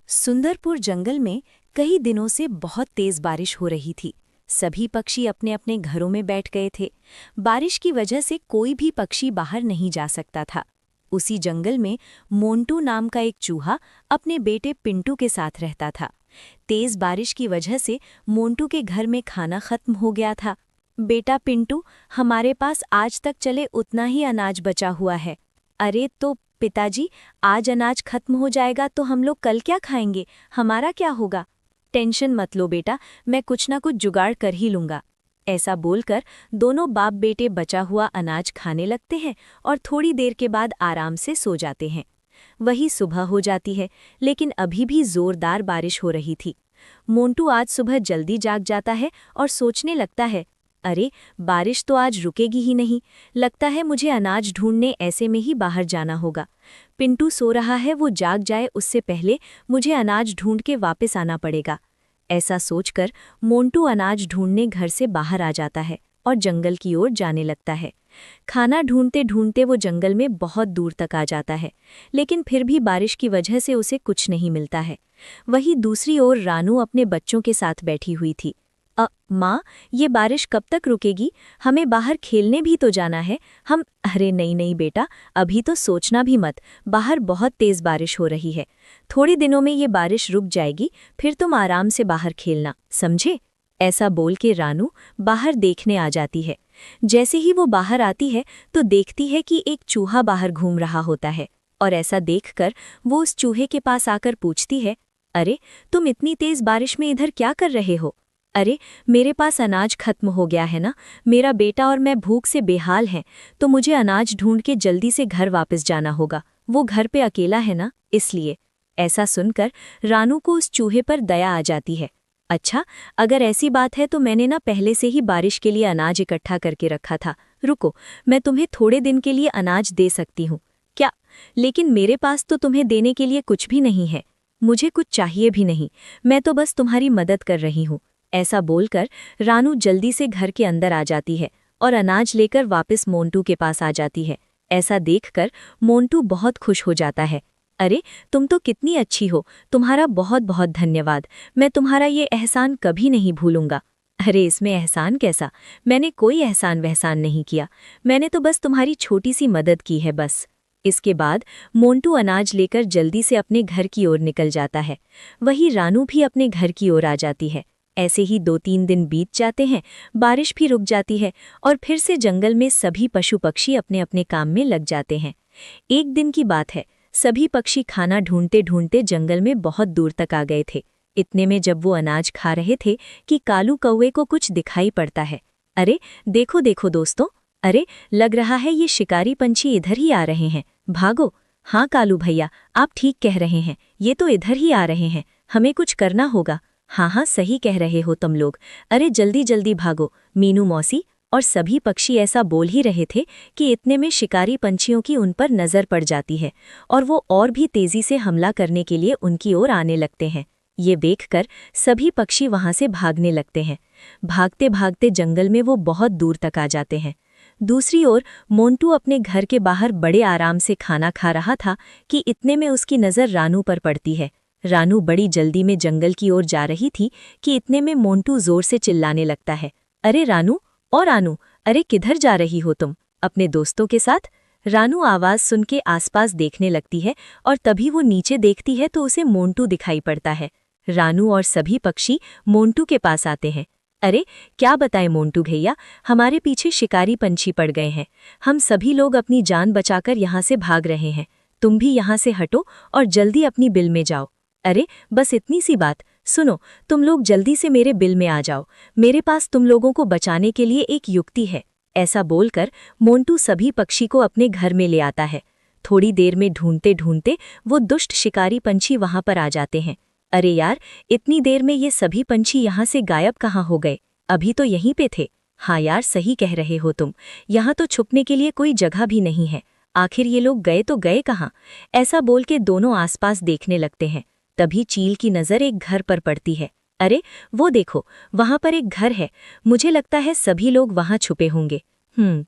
सुंदरपुर जंगल में कई दिनों से बहुत तेज बारिश हो रही थी। सभी पक्षी अपने अपने घरों में बैठ गए थे। बारिश की वजह से कोई भी पक्षी बाहर नहीं जा सकता था। उसी जंगल में मोंटू नाम का एक चूहा अपने बेटे पिंटू के साथ रहता था। तेज बारिश की वजह से मोंटू के घर में खाना खत्म हो गया था। बेटा पिंटू, हमारे पास आज तक चले उतना ही अनाज बचा हुआ है। अरे तो पिताजी, आज अनाज खत्म हो जाएगा तो हम लोग कल क्या खाएंगे? हमारा क्या होगा? टेंशन मत लो बेटा, मैं कुछ ना कुछ जुगाड़ कर ही लूंगा। ऐसा बोलकर दोनों बाप बेटे बचा हुआ अनाज खाने लगते हैं और थोड़ी देर के बाद आराम से सो जाते हैं। वही सुबह हो जाती है, लेकिन अभी भी जोरदार बारिश हो रही थी। मोंटू आज सुबह जल्दी जाग जाता है और सोचने लगता है, अरे बारिश तो आज रुकेगी ही नहीं। लगता है मुझे अनाज ढूंढने ऐसे में ही बाहर जाना होगा। पिंटू सो रहा है, वो जाग जाए उससे पहले मुझे अनाज ढूंढ के वापस आना पड़ेगा। ऐसा सोचकर मोंटू अनाज ढूंढने घर से बाहर आ जाता है और जंगल की ओर जाने लगता है। खाना ढूंढते ढूंढते वो जंगल में बहुत दूर तक आ जाता है, लेकिन फिर भी बारिश की वजह से उसे कुछ नहीं मिलता है। वहीं दूसरी ओर रानू अपने बच्चों के साथ बैठी हुई थी। माँ, ये बारिश कब तक रुकेगी? हमें बाहर खेलने भी तो जाना है। अरे नहीं नहीं बेटा, अभी तो सोचना भी मत। बाहर बहुत तेज बारिश हो रही है। थोड़े दिनों में ये बारिश रुक जाएगी, फिर तुम आराम से बाहर खेलना, समझे? ऐसा बोल के रानू बाहर देखने आ जाती है। जैसे ही वो बाहर आती है तो देखती है कि एक चूहा बाहर घूम रहा होता है, और ऐसा देखकर वो उस चूहे के पास आकर पूछती है, अरे तुम इतनी तेज बारिश में इधर क्या कर रहे हो? अरे मेरे पास अनाज खत्म हो गया है ना। मेरा बेटा और मैं भूख से बेहाल हैं, तो मुझे अनाज ढूंढ के जल्दी से घर वापस जाना होगा। वो घर पे अकेला है ना, इसलिए। ऐसा सुनकर रानू को उस चूहे पर दया आ जाती है। अच्छा, अगर ऐसी बात है तो मैंने ना पहले से ही बारिश के लिए अनाज इकट्ठा करके रखा था। रुको, मैं तुम्हें थोड़े दिन के लिए अनाज दे सकती हूँ। क्या? लेकिन मेरे पास तो तुम्हें देने के लिए कुछ भी नहीं है। मुझे कुछ चाहिए भी नहीं, मैं तो बस तुम्हारी मदद कर रही हूँ। ऐसा बोलकर रानू जल्दी से घर के अंदर आ जाती है और अनाज लेकर वापस मोंटू के पास आ जाती है। ऐसा देखकर मोंटू बहुत खुश हो जाता है। अरे तुम तो कितनी अच्छी हो, तुम्हारा बहुत बहुत धन्यवाद। मैं तुम्हारा ये एहसान कभी नहीं भूलूंगा। अरे इसमें एहसान कैसा? मैंने कोई एहसान वहसान नहीं किया, मैंने तो बस तुम्हारी छोटी सी मदद की है बस। इसके बाद मोंटू अनाज लेकर जल्दी से अपने घर की ओर निकल जाता है। वहीं रानू भी अपने घर की ओर आ जाती है। ऐसे ही 2-3 दिन बीत जाते हैं, बारिश भी रुक जाती है और फिर से जंगल में सभी पशु पक्षी अपने अपने काम में लग जाते हैं। एक दिन की बात है, सभी पक्षी खाना ढूंढते ढूंढते जंगल में बहुत दूर तक आ गए थे। इतने में जब वो अनाज खा रहे थे कि कालू कौवे को कुछ दिखाई पड़ता है। अरे देखो देखो दोस्तों, अरे लग रहा है ये शिकारी पंछी इधर ही आ रहे हैं, भागो। हाँ कालू भैया, आप ठीक कह रहे हैं, ये तो इधर ही आ रहे हैं, हमें कुछ करना होगा। हाँ हाँ, सही कह रहे हो तुम लोग, अरे जल्दी जल्दी भागो। मीनू मौसी और सभी पक्षी ऐसा बोल ही रहे थे कि इतने में शिकारी पंछियों की उन पर नजर पड़ जाती है और वो और भी तेजी से हमला करने के लिए उनकी ओर आने लगते हैं। ये देखकर सभी पक्षी वहां से भागने लगते हैं। भागते भागते जंगल में वो बहुत दूर तक आ जाते हैं। दूसरी ओर मोंटू अपने घर के बाहर बड़े आराम से खाना खा रहा था कि इतने में उसकी नज़र रानू पर पड़ती है। रानू बड़ी जल्दी में जंगल की ओर जा रही थी कि इतने में मोंटू जोर से चिल्लाने लगता है, अरे रानू और रानू, अरे किधर जा रही हो तुम? अपने दोस्तों के साथ? रानू आवाज़ सुन के आसपास देखने लगती है और तभी वो नीचे देखती है तो उसे मोंटू दिखाई पड़ता है। रानू और सभी पक्षी मोंटू के पास आते हैं। अरे क्या बताएं मोंटू भैया, हमारे पीछे शिकारी पंछी पड़ गए हैं। हम सभी लोग अपनी जान बचाकर यहाँ से भाग रहे हैं। तुम भी यहाँ से हटो और जल्दी अपनी बिल में जाओ। अरे बस इतनी सी बात, सुनो, तुम लोग जल्दी से मेरे बिल में आ जाओ। मेरे पास तुम लोगों को बचाने के लिए एक युक्ति है। ऐसा बोलकर मोंटू सभी पक्षी को अपने घर में ले आता है। थोड़ी देर में ढूंढते ढूंढते वो दुष्ट शिकारी पंछी वहां पर आ जाते हैं। अरे यार, इतनी देर में ये सभी पंछी यहाँ से गायब कहाँ हो गए? अभी तो यहीं पे थे। हाँ यार, सही कह रहे हो तुम, यहाँ तो छुपने के लिए कोई जगह भी नहीं है। आखिर ये लोग गए तो गए कहाँ? ऐसा बोल के दोनों आसपास देखने लगते हैं। तभी चील की नज़र एक घर पर पड़ती है। अरे वो देखो, वहां पर एक घर है, मुझे लगता है सभी लोग वहां छुपे होंगे।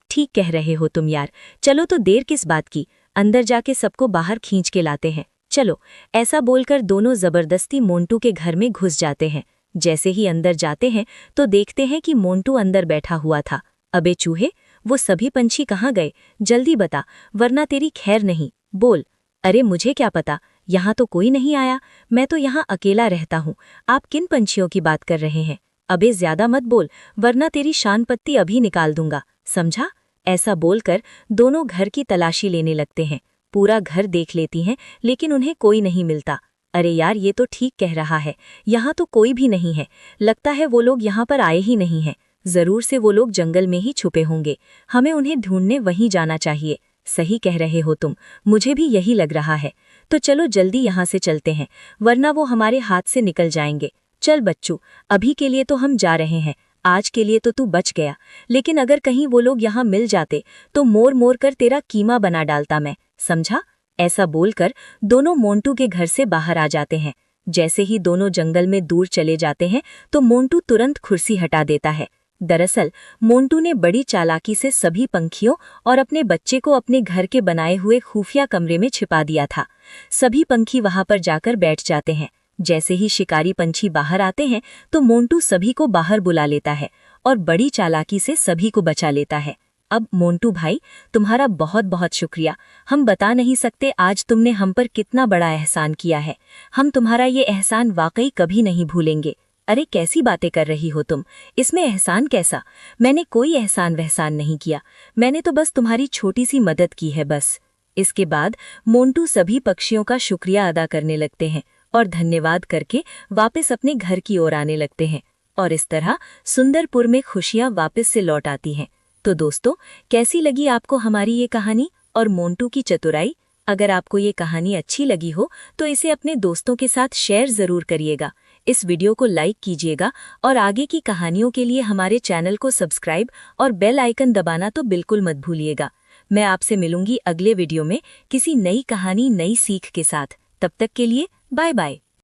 ठीक कह रहे हो तुम यार, चलो तो देर किस बात की, अंदर जाके सबको बाहर खींच के लाते हैं। चलो, ऐसा बोलकर दोनों जबरदस्ती मोंटू के घर में घुस जाते हैं। जैसे ही अंदर जाते हैं तो देखते हैं कि मोंटू अंदर बैठा हुआ था। अबे चूहे, वो सभी पंछी कहाँ गए? जल्दी बता, वरना तेरी खैर नहीं। बोल। अरे मुझे क्या पता, यहाँ तो कोई नहीं आया, मैं तो यहाँ अकेला रहता हूँ। आप किन पंछियों की बात कर रहे हैं? अबे ज्यादा मत बोल, वरना तेरी शान पत्ती अभी निकाल दूंगा, समझा? ऐसा बोलकर दोनों घर की तलाशी लेने लगते हैं। पूरा घर देख लेती हैं, लेकिन उन्हें कोई नहीं मिलता। अरे यार, ये तो ठीक कह रहा है, यहाँ तो कोई भी नहीं है। लगता है वो लोग यहाँ पर आए ही नहीं हैं। जरूर से वो लोग जंगल में ही छुपे होंगे। हमें उन्हें ढूंढने वहीं जाना चाहिए। सही कह रहे हो तुम, मुझे भी यही लग रहा है। तो चलो जल्दी यहाँ से चलते हैं, वरना वो हमारे हाथ से निकल जाएंगे। चल बच्चू, अभी के लिए तो हम जा रहे हैं। आज के लिए तो तू बच गया, लेकिन अगर कहीं वो लोग यहाँ मिल जाते तो मोर मोर कर तेरा कीमा बना डालता मैं, समझा? ऐसा बोलकर दोनों मोंटू के घर से बाहर आ जाते हैं। जैसे ही दोनों जंगल में दूर चले जाते हैं तो मोंटू तुरंत कुर्सी हटा देता है। दरअसल मोंटू ने बड़ी चालाकी से सभी पंखियों और अपने बच्चे को अपने घर के बनाए हुए खुफिया कमरे में छिपा दिया था। सभी पंखी वहां पर जाकर बैठ जाते हैं। जैसे ही शिकारी पंछी बाहर आते हैं तो मोंटू सभी को बाहर बुला लेता है और बड़ी चालाकी से सभी को बचा लेता है। अब मोंटू भाई, तुम्हारा बहुत बहुत शुक्रिया। हम बता नहीं सकते आज तुमने हम पर कितना बड़ा एहसान किया है। हम तुम्हारा ये एहसान वाकई कभी नहीं भूलेंगे। अरे कैसी बातें कर रही हो तुम? इसमें एहसान कैसा? मैंने कोई एहसान वहसान नहीं किया, मैंने तो बस तुम्हारी छोटी सी मदद की है बस। इसके बाद मोंटू सभी पक्षियों का शुक्रिया अदा करने लगते हैं और धन्यवाद करके वापस अपने घर की ओर आने लगते हैं। और इस तरह सुंदरपुर में खुशियां वापस से लौट आती हैं। तो दोस्तों, कैसी लगी आपको हमारी ये कहानी और मोंटू की चतुराई? अगर आपको ये कहानी अच्छी लगी हो तो इसे अपने दोस्तों के साथ शेयर जरूर करिएगा। इस वीडियो को लाइक कीजिएगा और आगे की कहानियों के लिए हमारे चैनल को सब्सक्राइब और बेल आइकन दबाना तो बिल्कुल मत भूलिएगा। मैं आपसे मिलूंगी अगले वीडियो में किसी नई कहानी, नई सीख के साथ। तब तक के लिए बाय बाय।